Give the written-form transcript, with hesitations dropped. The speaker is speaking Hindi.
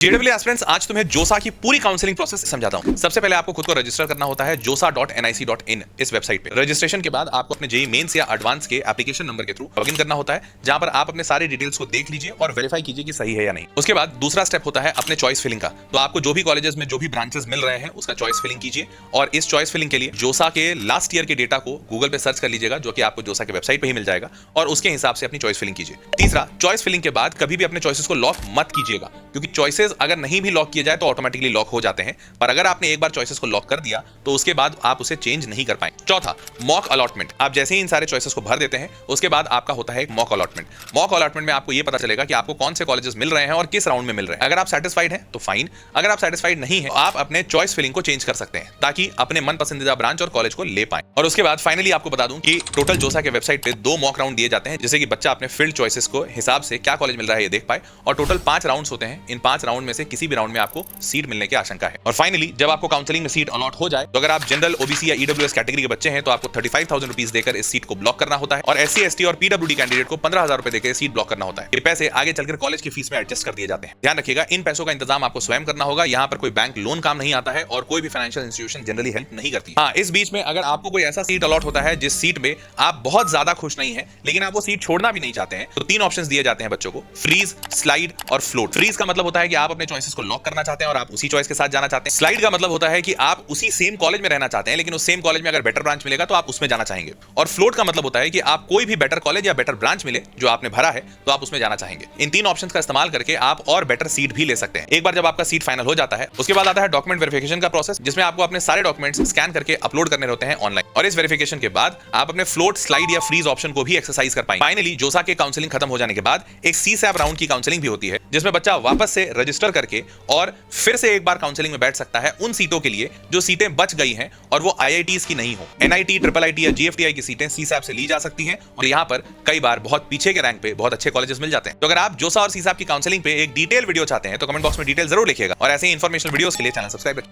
जेडब्ल्यू एस्पिरेंट्स, आज तुम्हें जोसा की पूरी काउंसलिंग प्रोसेस समझाता हूं। सबसे पहले आपको खुद को रजिस्टर करना होता है josa.nic.in इस वेबसाइट पे। रजिस्ट्रेशन के बाद आपको अपने जेईई मेंस या एडवांस के एप्लीकेशन नंबर के थ्रू लॉगिन करना होता है, जहां पर आप अपने सारे डिटेल्स को देख लीजिए और वेरीफाई कीजिए कि सही है या नहीं। उसके बाद दूसरा स्टेप होता है अपने चॉइस फिलिंग का। तो आपको जो भी कॉलेजेस में जो भी ब्रांचेस मिल रहे हैं उसका चॉइस फिलिंग कीजिए, और इस चॉइस फिलिंग के लिए जोसा के लास्ट ईयर के डेटा को गूगल पे सर्च कर लीजिएगा, जो कि आपको जोसा के वेबसाइट पे ही मिल जाएगा, और उसके हिसाब से अपनी चॉइस फिलिंग कीजिए। तीसरा, चॉइस फिलिंग के बाद कभी भी अपने चॉइसेस को लॉक मत कीजिएगा, क्योंकि चॉइसेस अगर नहीं भी लॉक किया जाए तो ऑटोमेटिकली लॉक हो जाते हैं, पर अगर आपने एक बार चॉइसेस को लॉक कर दिया तो उसके बाद आप उसे चेंज नहीं कर पाएंगे। चौथा, मॉक अलॉटमेंट। आप जैसे ही इन सारे चॉइसेस को भर देते हैं उसके बाद आपका होता है एक मॉक अलॉटमेंट। मॉक अलॉटमेंट में आपको यह पता चलेगा कि आपको कौन से कॉलेजेस मिल रहे हैं और किस राउंड में मिल रहे हैं। अगर आप सेटिस्फाइड हैं तो फाइन, अगर आप सेटिस्फाइड नहीं है तो आप अपने चॉइस फिलिंग को चेंज कर सकते हैं, ताकि अपने मन पसंदीदा ब्रांच और कॉलेज को ले पाएं। और उसके बाद फाइनली आपको बता दूं कि टोटल जोसा के वेबसाइट पे 2 मॉक राउंड दिए जाते हैं, जिससे कि बच्चा अपने फील्ड चॉइसेस को हिसाब से क्या कॉलेज मिल रहा है ये देख पाए, और टोटल 5 राउंड्स होते हैं। इन 5 राउंड में से किसी भी राउंड में आपको सीट मिलने की आशंका है। और फाइनली जब आपको काउंसलिंग में सीट अलॉट हो जाए तो अगर आप जनरल, ओबीसी या ईडब्ल्यूएस कैटेगरी के बच्चे हैं तो आपको 35,000 रुपीज देकर इस सीट को ब्लॉक करना होता है, और एससी, एसटी और पीडब्ल्यूडी कैंडिडेट को 15,000 रुपए देकर सीट ब्लॉक करना होता है। ये पैसे आगे चलकर कॉलेज की फीस में एडजस्ट कर दिए जाते हैं। ध्यान रखिएगा, इन पैसों का इंतजाम आपको स्वयं करना होगा। यहाँ पर कोई बैंक लोन काम नहीं आता है और कोई भी फाइनेंशियल इंस्टीट्यूशन जनरली हेल्प नहीं करती। हाँ, इस बीच में अगर आपको कोई ऐसा सीट अलॉट होता है जिस सीट में आप बहुत ज्यादा खुश नहीं है, लेकिन आप वो सीट छोड़ना भी नहीं चाहते हैं, तो 3 ऑप्शंस दिए जाते हैं बच्चों को: फ्रीज, स्लाइड और फ्लोट। फ्रीज का मतलब होता है कि आप अपने चॉइसेस को लॉक करना चाहते हैं और आप उसी चॉइस के साथ जाना चाहते हैं। स्लाइड का मतलब होता है कि आप उसी सेम कॉलेज में रहना चाहते हैं, लेकिन उस सेम कॉलेज में अगर बेटर ब्रांच मिलेगा तो आप उसमें जाना चाहेंगे। और फ्लोट का मतलब होता है कि आप कोई भी बेटर कॉलेज या बेटर ब्रांच मिले जो आपने भरा है तो आप उसमें जाना चाहेंगे। इन 3 ऑप्शंस का इस्तेमाल करके आप और बेटर सीट भी ले सकते हैं। एक बार जब आपका सीट फाइनल हो जाता है उसके बाद आता है डॉक्यूमेंट वेरिफिकेशन का प्रोसेस, जिसमें आपको अपने सारे डॉक्यूमेंट्स स्कैन करके अपलोड करने होते हैं ऑनलाइन, और इस वेरिफिकेशन के बाद आप अपने फ्लोट, स्लाइड या फ्रीज ऑप्शन को भी एक्सरसाइज कर पाएंगे। फाइनली जोसा के काउंसलिंग खत्म हो जाने के बाद एक सीसैप राउंड की काउंसलिंग भी होती है, जिसमें बच्चा वापस से रजिस्टर करके और फिर से एक बार काउंसलिंग में बैठ सकता है उन सीटों के लिए जो सीटें बच गई हैं और वो आईआईटीज की नहीं हो। एनआईटी, ट्रिपल आईटी या जीएफटीआई की सीटें सीसैप से ली जा सकती हैं, और यहाँ पर कई बार बहुत पीछे के रैंक पे बहुत अच्छे कॉलेजेस मिल जाते हैं। तो अगर आप जोसा और सीसैप की काउंसलिंग पे एक डिटेल वीडियो चाहते हैं तो कमेंट बॉक्स में डिटेल जरूर लिखिएगा, और ऐसे ही इंफॉर्मेशनल वीडियोस के लिए चैनल सब्सक्राइब